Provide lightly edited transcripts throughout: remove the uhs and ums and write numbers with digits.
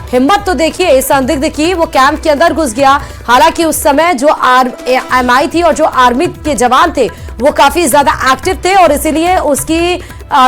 हिम्मत तो देखिए इस संदिग्ध की, वो कैंप के अंदर घुस गया। हालांकि उस समय जो एमआई थी और जो आर्मी के जवान थे वो काफी ज्यादा एक्टिव थे और इसीलिए उसकी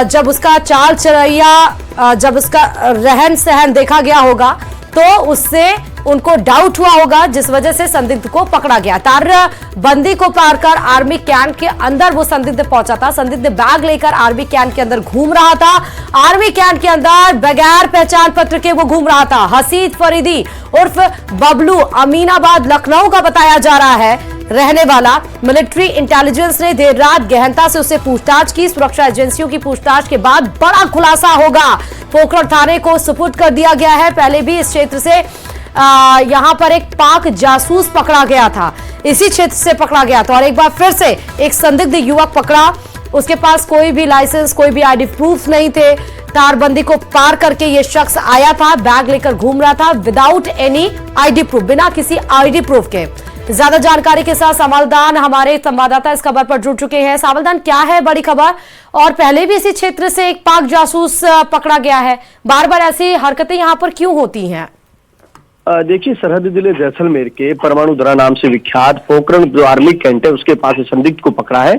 जब उसका चाल चलैया, जब उसका रहन सहन देखा गया होगा तो उससे उनको डाउट हुआ होगा, जिस वजह से संदिग्ध को पकड़ा गया। तारबंदी को पार कर आर्मी कैंप के अंदर वो संदिग्ध पहुंचा था। संदिग्ध बैग लेकर आर्मी कैंप के अंदर घूम रहा था। आर्मी कैंप के अंदर बगैर पहचान पत्र के वो घूम रहा था। हसीद फरीदी उर्फ बबलू अमीनाबाद लखनऊ का बताया जा रहा है रहने वाला। मिलिट्री इंटेलिजेंस ने देर रात गहनता से उससे पूछताछ की। सुरक्षा एजेंसियों की पूछताछ के बाद बड़ा खुलासा होगा। पोखरण थाने को सुपुर्द कर दिया गया है। पहले भी इस क्षेत्र से यहां पर एक पाक जासूस पकड़ा गया था, इसी क्षेत्र से पकड़ा गया था और एक बार फिर से एक संदिग्ध युवक पकड़ा। उसके पास कोई भी लाइसेंस, कोई भी आईडी प्रूफ नहीं थे। तारबंदी को पार करके ये शख्स आया था, बैग लेकर घूम रहा था विदाउट एनी आईडी प्रूफ, बिना किसी आईडी प्रूफ के। ज्यादा जानकारी के साथ सावलदान हमारे संवाददाता इस खबर पर जुड़ चुके हैं। सावलदान, क्या है बड़ी खबर? और पहले भी इसी क्षेत्र से एक पाक जासूस पकड़ा गया है, बार बार ऐसी हरकतें यहाँ पर क्यों होती हैं? देखिए, सरहदी जिले जैसलमेर के परमाणु दरा नाम से विख्यात पोखरण जो आर्मी कैंट है उसके पास संदिग्ध को पकड़ा है,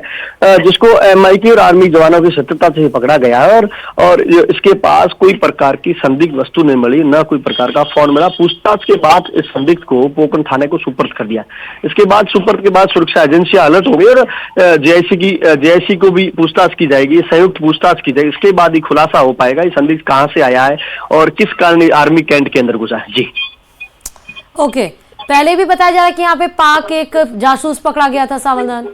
जिसको एमआई और आर्मी जवानों की सतर्कता से पकड़ा गया है और इसके पास कोई प्रकार की संदिग्ध वस्तु नहीं मिली, न कोई प्रकार का फोन मिला। पूछताछ के बाद इस संदिग्ध को पोखरण थाने को सुपुर्द कर दिया। इसके बाद सुपुर्द के बाद सुरक्षा एजेंसियां अलर्ट हो गई और जेआईसी को भी पूछताछ की जाएगी, संयुक्त पूछताछ की जाएगी। इसके बाद ही खुलासा हो पाएगा ये संदिग्ध कहाँ से आया है और किस कारण आर्मी कैंट के अंदर घुसा है। जी ओके, पहले भी बताया जा रहा है कि यहाँ पे पाक एक जासूस पकड़ा गया था। सावधान,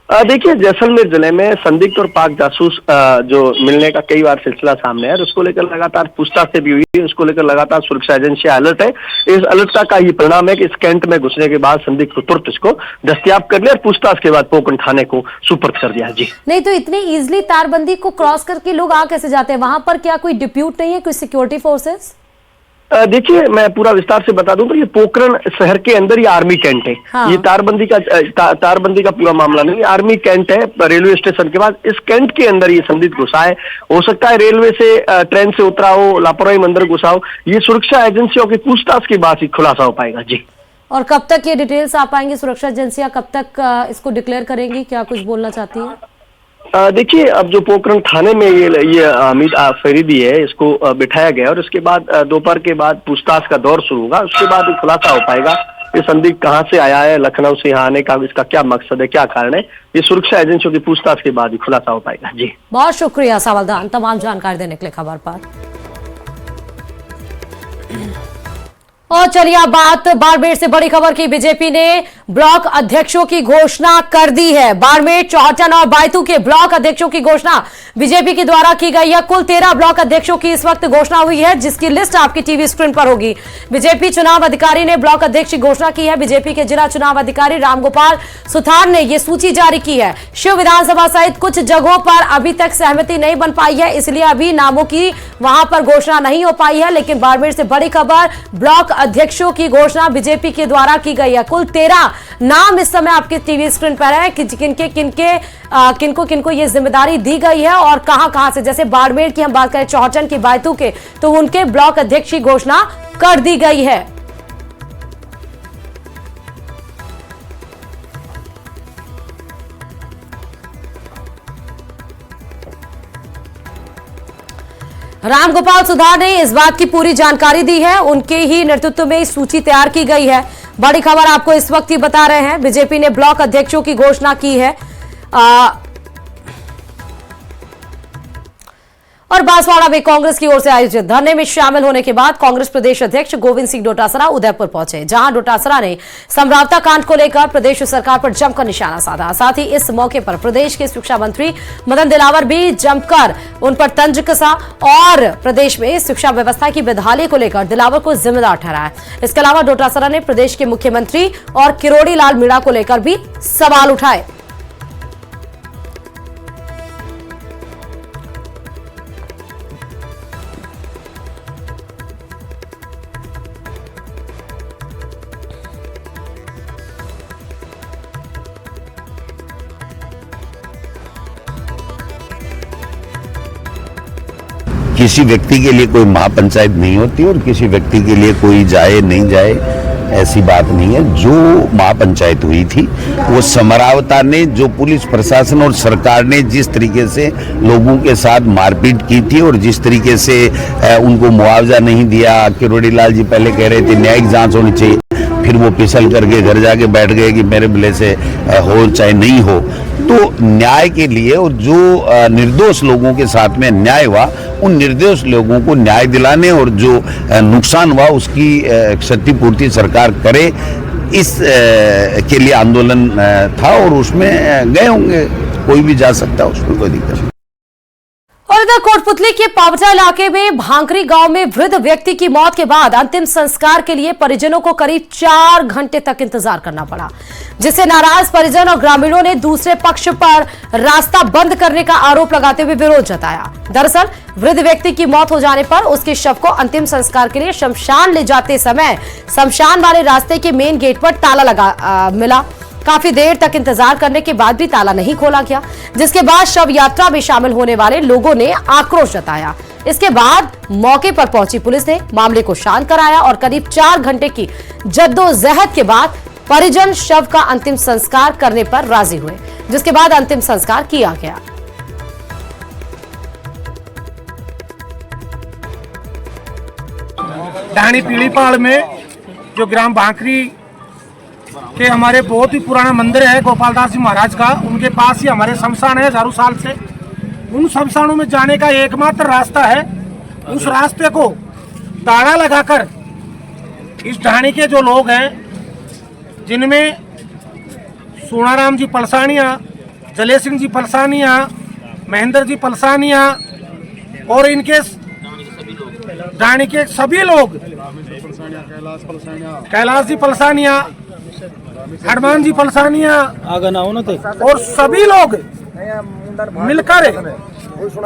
देखिए, जैसलमेर जिले में संदिग्ध और पाक जासूस जो मिलने का कई बार सिलसिला सामने है, उसको लेकर लगातार पूछताछ से भी हुई है। उसको लेकर लगातार सुरक्षा एजेंसियां अलर्ट है। इस अलर्ट का ही परिणाम है कि इस कैंट में घुसने के बाद संदिग्ध को तुरंत इसको दस्तयाब कर लिया और पूछताछ के बाद पोखरण थाने को सुपुर्द कर दिया। जी नहीं तो इतनी इजिली तारबंदी को क्रॉस करके लोग आ कैसे जाते हैं? वहां पर क्या कोई डिप्यूट नहीं है, कोई सिक्योरिटी फोर्सेस? देखिए, मैं पूरा विस्तार से बता दूं तो ये पोखरण शहर के अंदर ये आर्मी कैंट है। हाँ। ये तारबंदी का पूरा मामला नहीं, आर्मी कैंट है रेलवे स्टेशन के बाद। इस कैंट के अंदर ये संदिग्ध घुसा है। हो सकता है रेलवे से ट्रेन से उतरा हो, लापरवाही में अंदर घुसा हो। ये सुरक्षा एजेंसियों की पूछताछ के बाद ही खुलासा हो पाएगा। जी, और कब तक ये डिटेल्स आ पाएंगे? सुरक्षा एजेंसियां कब तक इसको डिक्लेयर करेंगी? क्या कुछ बोलना चाहती है? देखिए, अब जो पोखरण थाने में ये हमीद फरीदी है, इसको बिठाया गया और उसके बाद दोपहर के बाद पूछताछ का दौर शुरू होगा। उसके बाद खुलासा हो पाएगा ये संदिग्ध कहाँ से आया है, लखनऊ से यहाँ आने का इसका क्या मकसद है, क्या कारण है। ये सुरक्षा एजेंसियों की पूछताछ के बाद ही खुलासा हो पाएगा। जी, बहुत शुक्रिया सावलदान तमाम जानकारी देने के लिए खबर पर। और चलिए अब बात बाड़मेर से बड़ी खबर की। बीजेपी ने ब्लॉक अध्यक्षों की घोषणा कर दी है। बाड़मेर, चौहटन और बायतू के ब्लॉक अध्यक्षों की घोषणा बीजेपी के द्वारा की गई है। कुल 13 ब्लॉक अध्यक्षों की इस वक्त घोषणा हुई है, जिसकी लिस्ट आपकी टीवी स्क्रीन पर होगी। बीजेपी चुनाव अधिकारी ने ब्लॉक अध्यक्ष की घोषणा की है। बीजेपी के जिला चुनाव अधिकारी रामगोपाल सुथार ने यह सूची जारी की है। शिव विधानसभा सहित कुछ जगहों पर अभी तक सहमति नहीं बन पाई है, इसलिए अभी नामों की वहां पर घोषणा नहीं हो पाई है। लेकिन बाड़मेर से बड़ी खबर, ब्लॉक अध्यक्षों की घोषणा बीजेपी के द्वारा की गई है। कुल 13 नाम इस समय आपके टीवी स्क्रीन पर है कि किनको किनको ये जिम्मेदारी दी गई है और कहां से। जैसे बाड़मेर की हम बात करें, चौहटन की, बायतू के, तो उनके ब्लॉक अध्यक्ष की घोषणा कर दी गई है। रामगोपाल सुथार ने इस बात की पूरी जानकारी दी है। उनके ही नेतृत्व में इस सूची तैयार की गई है। बड़ी खबर आपको इस वक्त ही बता रहे हैं, बीजेपी ने ब्लॉक अध्यक्षों की घोषणा की है। और बांसवाड़ा में कांग्रेस की ओर से आयोजित धरने में शामिल होने के बाद कांग्रेस प्रदेश अध्यक्ष गोविंद सिंह डोटासरा उदयपुर पहुंचे, जहां डोटासरा ने समरावता कांड को लेकर प्रदेश सरकार पर जमकर निशाना साधा। साथ ही इस मौके पर प्रदेश के शिक्षा मंत्री मदन दिलावर भी जमकर उन पर तंज कसा और प्रदेश में शिक्षा व्यवस्था की बदहाली को लेकर दिलावर को जिम्मेदार ठहराया। इसके अलावा डोटासरा ने प्रदेश के मुख्यमंत्री और किरोड़ी लाल मीणा को लेकर भी सवाल उठाए। किसी व्यक्ति के लिए कोई महापंचायत नहीं होती और किसी व्यक्ति के लिए कोई जाए नहीं जाए ऐसी बात नहीं है। जो महापंचायत हुई थी वो समरावता ने, जो पुलिस प्रशासन और सरकार ने जिस तरीके से लोगों के साथ मारपीट की थी और जिस तरीके से उनको मुआवजा नहीं दिया, किरोड़ी लाल जी पहले कह रहे थे न्यायिक जांच होनी चाहिए, फिर वो फिसल करके घर जाके बैठ गए कि मेरे बले से हो चाहे नहीं हो। तो न्याय के लिए और जो निर्दोष लोगों के साथ में न्याय हुआ, उन निर्दोष लोगों को न्याय दिलाने और जो नुकसान हुआ उसकी क्षतिपूर्ति सरकार करे, इस के लिए आंदोलन था और उसमें गए होंगे, कोई भी जा सकता है, उसमें कोई दिक्कत नहीं। और इधर कोटपुतली के पावटा इलाके में भांकरी गांव में वृद्ध व्यक्ति की मौत के बाद अंतिम संस्कार के लिए परिजनों को करीब 4 घंटे तक इंतजार करना पड़ा, जिससे नाराज परिजन और ग्रामीणों ने दूसरे पक्ष पर रास्ता बंद करने का आरोप लगाते हुए विरोध जताया। दरअसल वृद्ध व्यक्ति की मौत हो जाने पर उसके शव को अंतिम संस्कार के लिए शमशान ले जाते समय शमशान वाले रास्ते के मेन गेट पर ताला लगा मिला। काफी देर तक इंतजार करने के बाद भी ताला नहीं खोला गया, जिसके बाद शव यात्रा में शामिल होने वाले लोगों ने आक्रोश जताया। इसके बाद मौके पर पहुंची पुलिस ने मामले को शांत कराया और करीब 4 घंटे की जद्दोजहद के बाद परिजन शव का अंतिम संस्कार करने पर राजी हुए, जिसके बाद अंतिम संस्कार किया गया। ढाणी पीलीपाड़ में जो ग्राम भांकरी के हमारे बहुत ही पुराना मंदिर है गोपालदास जी महाराज का, उनके पास ही हमारे शमशान है हजारों साल से। उन शमशानों में जाने का एकमात्र रास्ता है, उस रास्ते को ताला लगाकर इस ढाणी के जो लोग हैं, जिनमें सोनाराम जी पलसानिया, जले सिंह जी पलसानिया, महेंद्र जी पलसानिया और इनके ढाणी के सभी लोग, कैलाश जी पलसानिया, हनुमान जी पलसानिया और सभी लोग मिलकर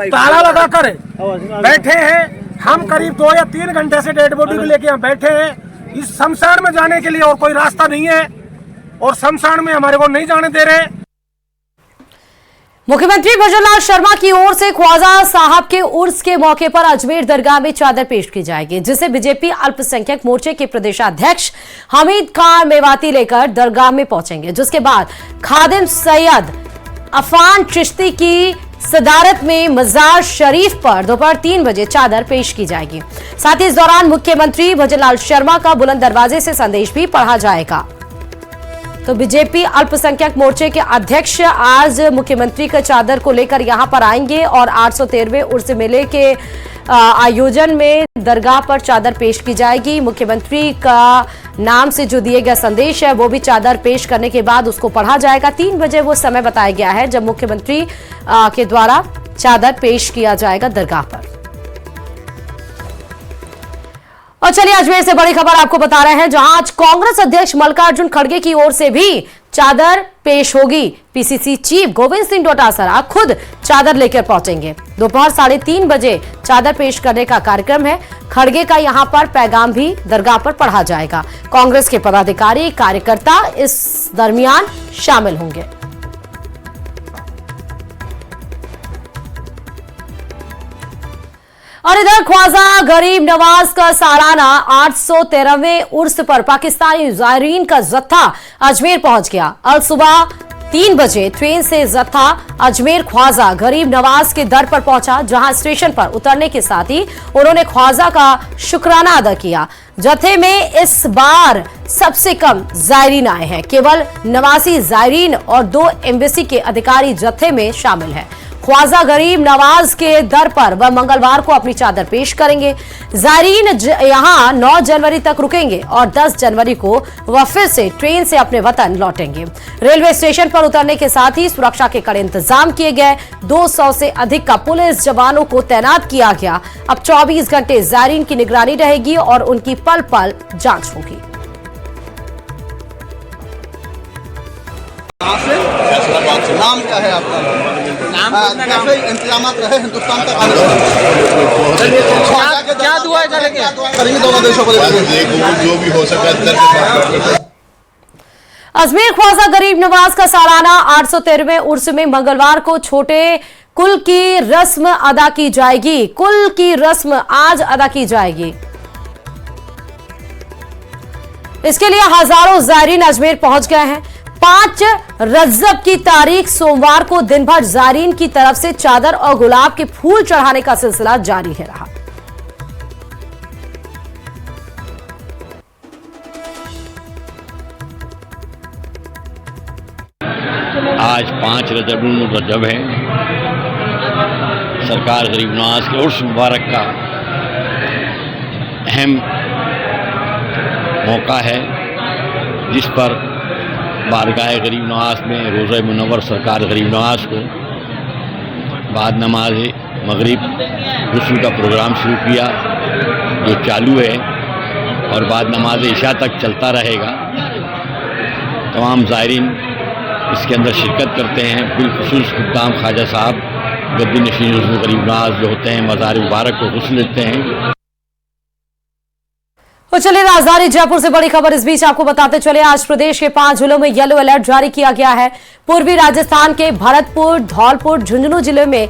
ताला लगाकर बैठे हैं। हम करीब 2 या 3 घंटे से डेड बॉडी को लेके यहाँ बैठे हैं। इस शमशान में जाने के लिए और कोई रास्ता नहीं है और शमशान में हमारे को नहीं जाने दे रहे। मुख्यमंत्री भजनलाल शर्मा की ओर से ख्वाजा साहब के उर्स के मौके पर अजमेर दरगाह में चादर पेश की जाएगी, जिसे बीजेपी अल्पसंख्यक मोर्चे के प्रदेशाध्यक्ष हमीद खान मेवाती लेकर दरगाह में पहुंचेंगे, जिसके बाद खादिम सैयद अफान चिश्ती की सदारत में मजार शरीफ पर दोपहर 3 बजे चादर पेश की जाएगी। साथ ही इस दौरान मुख्यमंत्री भजनलाल शर्मा का बुलंद दरवाजे से संदेश भी पढ़ा जाएगा। तो बीजेपी अल्पसंख्यक मोर्चे के अध्यक्ष आज मुख्यमंत्री का चादर को लेकर यहां पर आएंगे और 813वें उर्स मेले के आयोजन में दरगाह पर चादर पेश की जाएगी। मुख्यमंत्री का नाम से जो दिए गया संदेश है वो भी चादर पेश करने के बाद उसको पढ़ा जाएगा। 3 बजे वो समय बताया गया है जब मुख्यमंत्री के द्वारा चादर पेश किया जाएगा दरगाह पर। और चलिए अजमेर से बड़ी खबर आपको बता रहे हैं, जहां आज कांग्रेस अध्यक्ष मल्लिकार्जुन खड़गे की ओर से भी चादर पेश होगी। पीसीसी चीफ गोविंद सिंह डोटासरा खुद चादर लेकर पहुंचेंगे। दोपहर 3:30 बजे चादर पेश करने का कार्यक्रम है। खड़गे का यहां पर पैगाम भी दरगाह पर पढ़ा जाएगा। कांग्रेस के पदाधिकारी कार्यकर्ता इस दरमियान शामिल होंगे। और इधर ख्वाजा गरीब नवाज का सालाना 813वें उर्स पर पाकिस्तानी ज़ायरीन का जत्था अजमेर पहुंच गया। आज सुबह 3 बजे ट्रेन से जत्था अजमेर ख्वाजा गरीब नवाज के दर पर पहुंचा, जहां स्टेशन पर उतरने के साथ ही उन्होंने ख्वाजा का शुक्राना अदा किया। जत्थे में इस बार सबसे कम ज़ायरीन आए हैं, केवल 89 ज़ायरीन और 2 एम्बेसी के अधिकारी जत्थे में शामिल हैं। ख्वाजा गरीब नवाज के दर पर वह मंगलवार को अपनी चादर पेश करेंगे। ज़ायरीन यहां 9 जनवरी तक रुकेंगे और 10 जनवरी को वह फिर से ट्रेन से अपने वतन लौटेंगे। रेलवे स्टेशन पर उतरने के साथ ही सुरक्षा के कड़े इंतजाम किए गए। 200 से अधिक का पुलिस जवानों को तैनात किया गया। अब 24 घंटे ज़ायरीन की निगरानी रहेगी और उनकी पल पल जांच होगी। नाम क्या है आपका? कैसे इंतजाम रहे हिंदुस्तान तक आने क्या दुआ करेंगे दोनों देशों को जो भी हो सके। अजमेर ख्वाजा गरीब नवाज का सालाना 813वें उर्स में मंगलवार को छोटे कुल की रस्म अदा की जाएगी। कुल की रस्म आज अदा की जाएगी। इसके लिए हजारों ज़ायरीन अजमेर पहुंच गए हैं। 5 रजब की तारीख सोमवार को दिन भर ज़ायरीन की तरफ से चादर और गुलाब के फूल चढ़ाने का सिलसिला जारी है रहा। आज 5 रजब है। सरकार गरीब नवाज के उर्स मुबारक का अहम मौका है, जिस पर बारगाह गरीब नवाज में रोज़ा मुनव्वर सरकार गरीब नवाज को बाद नमाज मगरिब गुस्ल का प्रोग्राम शुरू किया, जो चालू है और बाद नमाज इशा तक चलता रहेगा। तमाम ज़ायरीन इसके अंदर शिरकत करते हैं। बिलखुसूस खुद्दाम ख्वाजा साहब गद्दी नशीन हुज़्न गरीब नवाज जो होते हैं मज़ार मुबारक को गुस्ल देते हैं। तो चलिए राजधानी जयपुर से बड़ी खबर इस बीच आपको बताते चले। आज प्रदेश के 5 जिलों में येलो अलर्ट जारी किया गया है। पूर्वी राजस्थान के भरतपुर, धौलपुर, झुंझुनू जिले में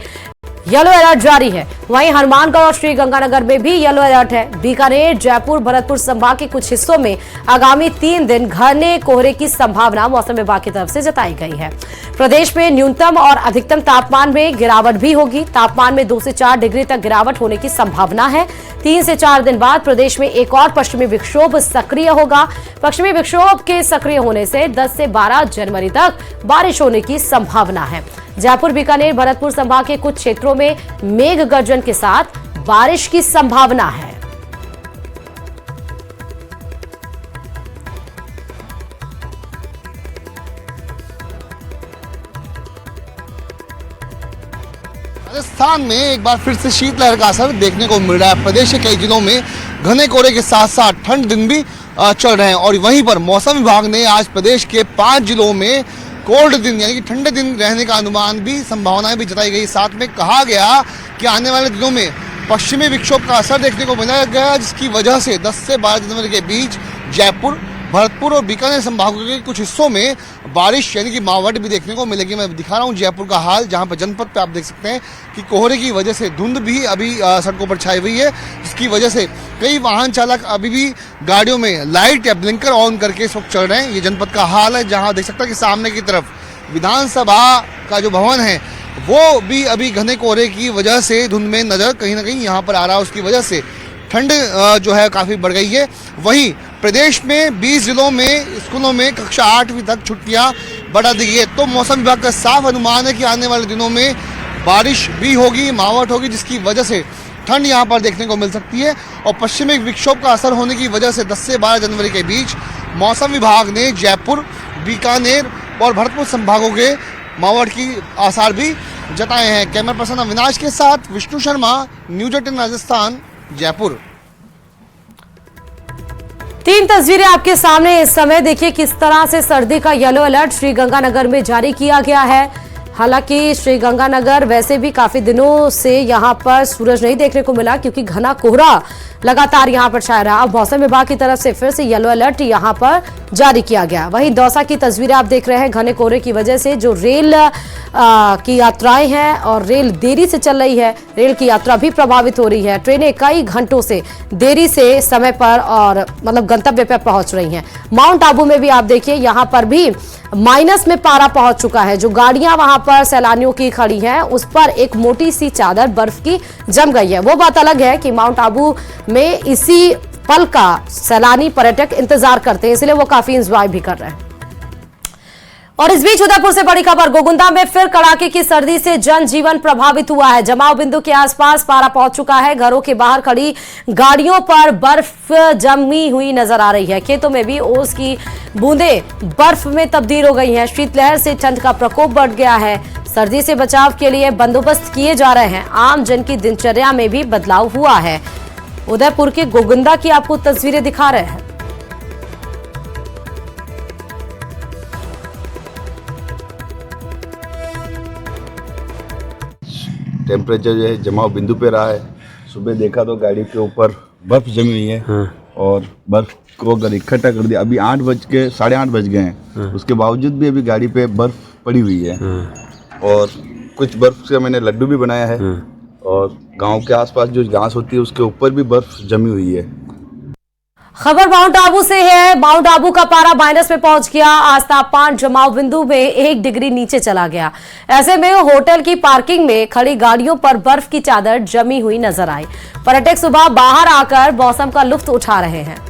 येलो अलर्ट जारी है। वहीं हनुमानगढ़ और श्रीगंगानगर में भी येलो अलर्ट है। बीकानेर, जयपुर, भरतपुर संभाग के कुछ हिस्सों में आगामी 3 दिन घने कोहरे की संभावना मौसम विभाग की तरफ से जताई गई है। प्रदेश में न्यूनतम और अधिकतम तापमान में गिरावट भी होगी। तापमान में 2 से 4 डिग्री तक गिरावट होने की संभावना है। 3 से 4 दिन बाद प्रदेश में एक और पश्चिमी विक्षोभ सक्रिय होगा। पश्चिमी विक्षोभ के सक्रिय होने से 10 से 12 जनवरी तक बारिश होने की संभावना है। जयपुर, बीकानेर, भरतपुर संभाग के कुछ क्षेत्रों में मेघ गर्जन के साथ बारिश की संभावना है। राजस्थान में एक बार फिर से शीतलहर का असर देखने को मिल रहा है। प्रदेश के कई जिलों में घने कोहरे के साथ साथ ठंड दिन भी चल रहे हैं और वहीं पर मौसम विभाग ने आज प्रदेश के 5 जिलों में कोल्ड दिन यानी कि ठंडे दिन रहने का अनुमान भी, संभावनाएं भी जताई गई। साथ में कहा गया कि आने वाले दिनों में पश्चिमी विक्षोभ का असर देखने को मिला गया, जिसकी वजह से 10 से 12 जनवरी के बीच जयपुर, भरतपुर और बीकानेर संभागों के कुछ हिस्सों में बारिश यानी कि मावट भी देखने को मिलेगी। मैं दिखा रहा हूँ जयपुर का हाल, जहाँ पर जनपद पे आप देख सकते हैं कि कोहरे की वजह से धुंध भी अभी सड़कों पर छाई हुई है, जिसकी वजह से कई वाहन चालक अभी भी गाड़ियों में लाइट या ब्लिंकर ऑन करके इस वक्त चल रहे हैं। ये जनपद का हाल है, जहाँ देख सकते हैं कि सामने की तरफ विधानसभा का जो भवन है वो भी अभी घने कोहरे की वजह से धुंध में नजर कहीं ना कहीं यहाँ पर आ रहा है। उसकी वजह से ठंड जो है काफ़ी बढ़ गई है। वहीं प्रदेश में 20 जिलों में स्कूलों में कक्षा 8वीं तक छुट्टियां बढ़ा दी है। तो मौसम विभाग का साफ अनुमान है कि आने वाले दिनों में बारिश भी होगी, मावट होगी, जिसकी वजह से ठंड यहाँ पर देखने को मिल सकती है। और पश्चिमी विक्षोभ का असर होने की वजह से 10 से 12 जनवरी के बीच मौसम विभाग ने जयपुर, बीकानेर और भरतपुर संभागों के मावट की आसार भी जताए हैं। कैमरा पर्सन अविनाश के साथ विष्णु शर्मा, न्यूज 18 राजस्थान, जयपुर। 3 तस्वीरें आपके सामने इस समय। देखिए किस तरह से सर्दी का येलो अलर्ट श्रीगंगानगर में जारी किया गया है। हालांकि श्रीगंगानगर वैसे भी काफी दिनों से यहां पर सूरज नहीं देखने को मिला, क्योंकि घना कोहरा लगातार यहां पर छाया रहा। अब मौसम विभाग की तरफ से फिर से येलो अलर्ट यहां पर जारी किया गया। वहीं दौसा की तस्वीरें आप देख रहे हैं। घने कोहरे की वजह से जो रेल की यात्राएं हैं और रेल देरी से चल रही है, रेल की यात्रा भी प्रभावित हो रही है। ट्रेनें कई घंटों से देरी से समय पर और मतलब गंतव्य पर पहुंच रही हैं। माउंट आबू में भी आप देखिए, यहां पर भी माइनस में पारा पहुंच चुका है। जो गाड़ियां वहां पर सैलानियों की खड़ी हैं, उस पर एक मोटी सी चादर बर्फ की जम गई है। वो बात अलग है कि माउंट आबू में इसी पल का सैलानी पर्यटक इंतजार करते हैं, इसलिए वो काफी एंजॉय भी कर रहे हैं। और इस बीच उदयपुर से बड़ी खबर, गोगुंदा में फिर कड़ाके की सर्दी से जनजीवन प्रभावित हुआ है। जमाव बिंदु के आसपास पारा पहुंच चुका है। घरों के बाहर खड़ी गाड़ियों पर बर्फ जमी हुई नजर आ रही है। खेतों में भी ओस की बूंदें बर्फ में तब्दील हो गई हैं। शीतलहर से ठंड का प्रकोप बढ़ गया है। सर्दी से बचाव के लिए बंदोबस्त किए जा रहे हैं। आम जन की दिनचर्या में भी बदलाव हुआ है। उदयपुर के गोगुंदा की आपको तस्वीरें दिखा रहे हैं। टेम्परेचर जो है जमाव बिंदु पे रहा है। सुबह देखा तो गाड़ी के ऊपर बर्फ जमी हुई है और बर्फ को अगर इकट्ठा कर दिया, अभी 8:30 बज गए हैं, उसके बावजूद भी अभी गाड़ी पे बर्फ पड़ी हुई है। और कुछ बर्फ से मैंने लड्डू भी बनाया है और गांव के आसपास जो घास होती है उसके ऊपर भी बर्फ जमी हुई है। खबर माउंट आबू से है। माउंट आबू का पारा माइनस में पहुंच गया। आज तापमान जमाव बिंदु में 1 डिग्री नीचे चला गया। ऐसे में होटल की पार्किंग में खड़ी गाड़ियों पर बर्फ की चादर जमी हुई नजर आई। पर्यटक सुबह बाहर आकर मौसम का लुत्फ उठा रहे हैं।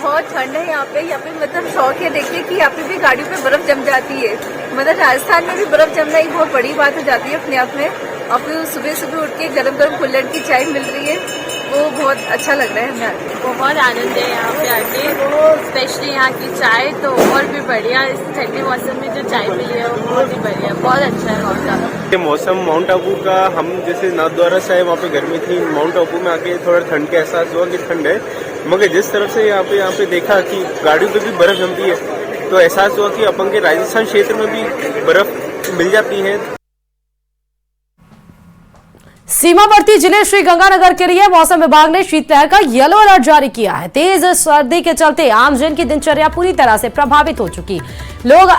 बहुत ठंड है यहाँ पे मतलब शौक है देखिए कि यहाँ पे भी गाड़ियों पे बर्फ जम जाती है। मतलब राजस्थान में भी बर्फ जमना एक बहुत बड़ी बात हो जाती है अपने आप में। और फिर सुबह सुबह उठ के गरम गरम कुल्हड़ की चाय मिल रही है, वो बहुत अच्छा लग रहा है हमें आके। बहुत आनंद है यहाँ पे आके, स्पेशली यहाँ की चाय तो और भी बढ़िया। इस ठंडे मौसम में जो चाय मिली है वो बहुत ही बढ़िया, बहुत अच्छा है माउंट आबू। मौसम माउंट आबू का, हम जैसे नाथद्वारा से वहाँ पे गर्मी थी, माउंट आबू में आके थोड़ा ठंड का एहसास हुआ कि ठंड है, मगर जिस तरफ से यहाँ पे देखा कि गाड़ियों पे भी बर्फ जमती है तो एहसास हुआ कि अपन के राजस्थान क्षेत्र में भी बर्फ मिल जाती है। सीमावर्ती जिले श्री गंगानगर के लिए मौसम विभाग ने शीतलहर का येलो अलर्ट जारी किया है। तेज सर्दी के चलते आमजन की दिनचर्या पूरी तरह से प्रभावित हो चुकी। लोग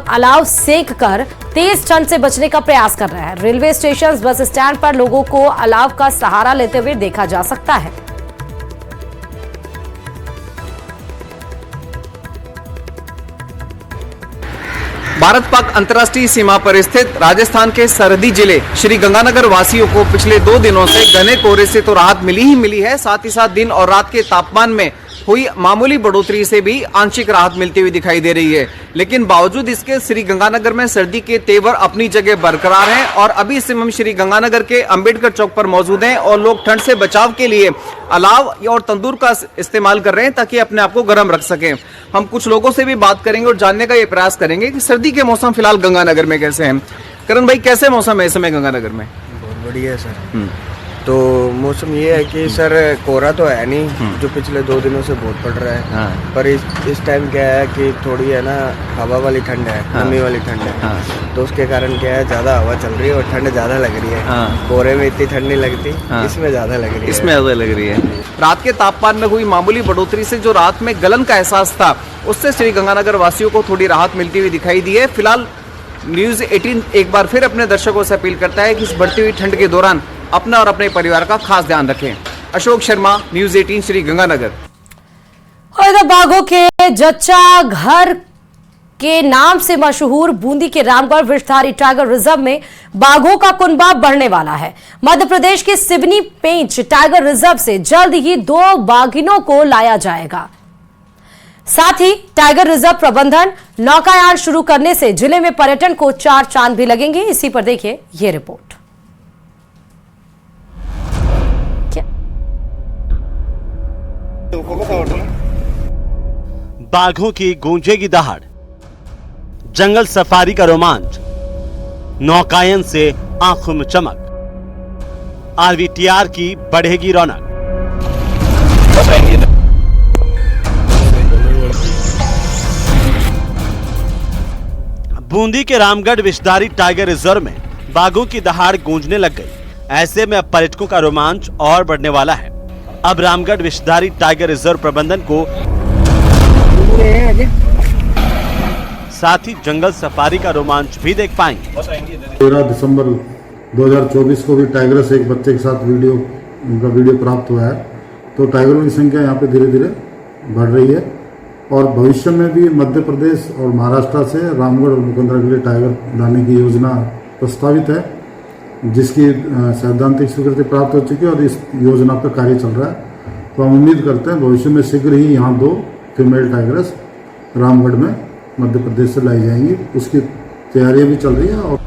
अलाव सेक कर तेज ठंड से बचने का प्रयास कर रहे हैं। रेलवे स्टेशन, बस स्टैंड पर लोगों को अलाव का सहारा लेते हुए देखा जा सकता है। भारत पाक अंतर्राष्ट्रीय सीमा पर स्थित राजस्थान के सरहदी जिले श्री गंगानगर वासियों को पिछले 2 दिनों से घने कोहरे से तो राहत मिली ही मिली है, साथ ही साथ दिन और रात के तापमान में हुई मामूली बढ़ोतरी से भी आंशिक राहत मिलती हुई दिखाई दे रही है। लेकिन बावजूद इसके श्री गंगानगर में सर्दी के तेवर अपनी जगह बरकरार हैं और अभी इस समय हम श्री गंगानगर के अंबेडकर चौक पर मौजूद हैं और लोग ठंड से बचाव के लिए अलाव और तंदूर का इस्तेमाल कर रहे हैं ताकि अपने आप को गर्म रख सकें। हम कुछ लोगों से भी बात करेंगे और जानने का ये प्रयास करेंगे कि सर्दी के मौसम फिलहाल गंगानगर में कैसे हैं। करण भाई, कैसे मौसम है इस समय गंगानगर में? बहुत बढ़िया है सर। तो मौसम ये है कि सर कोहरा तो है नहीं जो पिछले 2 दिनों से बहुत पड़ रहा है। हाँ। पर इस टाइम क्या है कि थोड़ी है ना हवा वाली ठंड है, नमी वाली ठंड है। हाँ। तो उसके कारण क्या है, ज्यादा हवा चल रही है और ठंड ज्यादा लग रही है। हाँ। कोहरे में इतनी ठंड नहीं लगती। हाँ। इसमें ज्यादा लग रही है। इसमें ज्यादा लग रही है। रात के तापमान में हुई मामूली बढ़ोतरी से जो रात में गलन का एहसास था उससे श्री गंगानगर वासियों को थोड़ी राहत मिलती हुई दिखाई दी है। फिलहाल न्यूज 18 एक बार फिर अपने दर्शकों से अपील करता है कि इस बढ़ती हुई ठंड के दौरान अपना और अपने परिवार का खास ध्यान रखें। अशोक शर्मा, न्यूज 18 श्री गंगानगर। और इधर बाघों के जच्चा घर के नाम से मशहूर बूंदी के रामगढ़ विषधारी टाइगर रिजर्व में बाघों का कुनबा बढ़ने वाला है। मध्य प्रदेश के सिवनी पेंच टाइगर रिजर्व से जल्द ही 2 बाघिनों को लाया जाएगा। साथ ही टाइगर रिजर्व प्रबंधन नौकायान शुरू करने से जिले में पर्यटन को 4 चांद भी लगेंगे। इसी पर देखिए ये रिपोर्ट। बाघों की गूंजेगी दहाड़, जंगल सफारी का रोमांच, नौकायन से आंखों में चमक, आरवीटीआर की बढ़ेगी रौनक। बूंदी के रामगढ़ विषधारी टाइगर रिजर्व में बाघों की दहाड़ गूंजने लग गई। ऐसे में अब पर्यटकों का रोमांच और बढ़ने वाला है। अब रामगढ़ विषधारी टाइगर रिजर्व प्रबंधन को साथ ही जंगल सफारी का रोमांच भी देख पाएंगे। 13 दिसंबर 2024 को भी टाइगर से एक बच्चे के साथ उनका वीडियो प्राप्त हुआ है। तो टाइगरों की संख्या यहाँ पे धीरे धीरे बढ़ रही है और भविष्य में भी मध्य प्रदेश और महाराष्ट्र से रामगढ़ और मुकुंदरा के लिए टाइगर लाने की योजना प्रस्तावित है, जिसकी सैद्धांतिक स्वीकृति प्राप्त हो चुकी है और इस योजना पर कार्य चल रहा है। तो हम उम्मीद करते हैं भविष्य में शीघ्र ही यहाँ 2 फीमेल टाइगर्स रामगढ़ में मध्य प्रदेश से लाई जाएंगी। उसकी तैयारियां भी चल रही है। और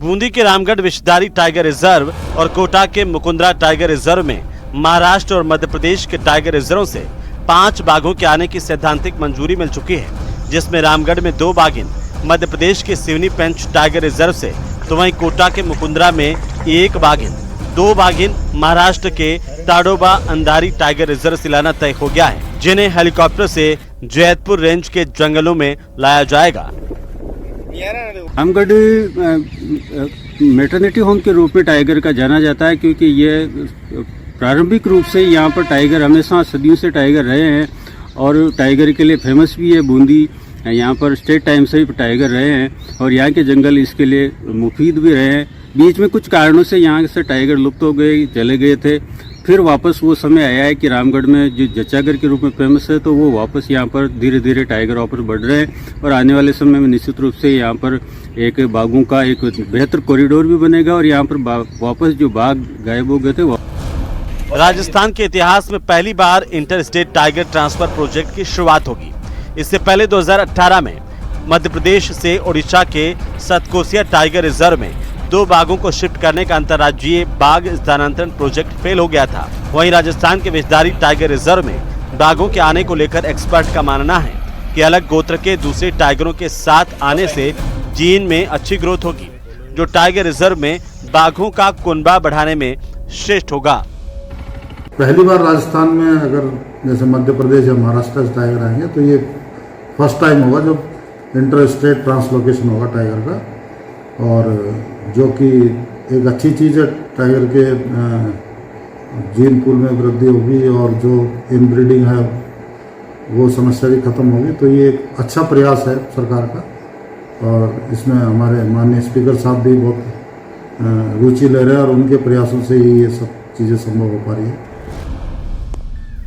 बूंदी के रामगढ़ विषधारी टाइगर रिजर्व और कोटा के मुकुंदरा टाइगर रिजर्व में महाराष्ट्र और मध्य प्रदेश के टाइगर रिजर्व से 5 बाघों के आने की सैद्धांतिक मंजूरी मिल चुकी है, जिसमें रामगढ़ में 2 बाघिन, मध्य प्रदेश के सिवनी पेंच टाइगर रिजर्व से, तो वहीं कोटा के मुकुंदरा में 1 बाघिन, 2 बाघिन महाराष्ट्र के ताडोबा अंधारी टाइगर रिजर्व से लाना तय हो गया है, जिन्हें हेलीकॉप्टर से जैतपुर रेंज के जंगलों में लाया जाएगा। रामगढ़ मैटरनिटी होम के रूप में टाइगर का जाना जाता है, क्योंकि ये प्रारंभिक रूप से यहाँ पर टाइगर हमेशा सदियों से टाइगर रहे हैं और टाइगर के लिए फेमस भी है बूंदी। यहाँ पर स्टेट टाइम से भी टाइगर रहे हैं और यहाँ के जंगल इसके लिए मुफीद भी रहे हैं। बीच में कुछ कारणों से यहाँ से टाइगर लुप्त हो गए, चले गए थे। फिर वापस वो समय आया है कि रामगढ़ में जो जच्चागर के रूप में फेमस है, तो वो वापस यहाँ पर धीरे धीरे टाइगर वापस बढ़ रहे हैं और आने वाले समय में निश्चित रूप से यहाँ पर एक बाघों का एक बेहतर कॉरिडोर भी बनेगा और यहाँ पर वापस जो बाघ गायब हो गए थे। राजस्थान के इतिहास में पहली बार interstate tiger transfer project की शुरुआत होगी। इससे पहले 2018 में मध्य प्रदेश से ओडिशा के सतकोसिया टाइगर रिजर्व में 2 बाघों को शिफ्ट करने का अंतर्राज्यीय बाघ स्थानांतरण प्रोजेक्ट फेल हो गया था। वहीं राजस्थान के विषधारी टाइगर रिजर्व में बाघों के आने को लेकर एक्सपर्ट का मानना है कि अलग गोत्र के दूसरे टाइगरों के साथ आने से जीन में अच्छी ग्रोथ होगी, जो टाइगर रिजर्व में बाघों का कुनबा बढ़ाने में श्रेष्ठ होगा। पहली बार राजस्थान में अगर जैसे मध्य प्रदेश या महाराष्ट्र से टाइगर आएंगे तो ये फर्स्ट टाइम होगा जब इंटर स्टेट ट्रांसलोकेशन होगा टाइगर का, और जो कि एक अच्छी चीज़ है। टाइगर के जीन पूल में वृद्धि होगी और जो इनब्रीडिंग है वो समस्या भी खत्म होगी। तो ये एक अच्छा प्रयास है सरकार का और इसमें हमारे माननीय स्पीकर साहब भी बहुत रुचि ले रहे हैं और उनके प्रयासों से ही ये सब चीज़ें संभव हो पा रही है।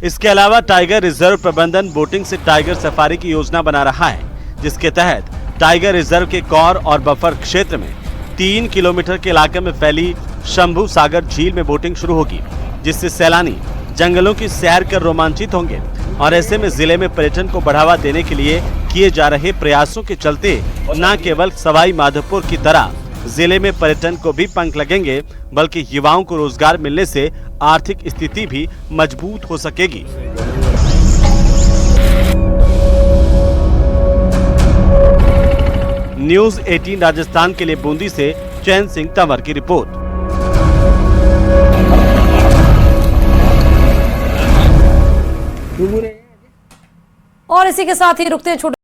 इसके अलावा टाइगर रिजर्व प्रबंधन बोटिंग से टाइगर सफारी की योजना बना रहा है, जिसके तहत टाइगर रिजर्व के कौर और बफर क्षेत्र में 3 किलोमीटर के इलाके में फैली शंभू सागर झील में बोटिंग शुरू होगी, जिससे सैलानी जंगलों की सैर कर रोमांचित होंगे। और ऐसे में जिले में पर्यटन को बढ़ावा देने के लिए किए जा रहे प्रयासों के चलते न केवल सवाई माधोपुर की तरह जिले में पर्यटन को भी पंख लगेंगे, बल्कि युवाओं को रोजगार मिलने से आर्थिक स्थिति भी मजबूत हो सकेगी। न्यूज़ 18 राजस्थान के लिए बूंदी से चैन सिंह तंवर की रिपोर्ट। और इसी के साथ ही रुकते हैं छोटे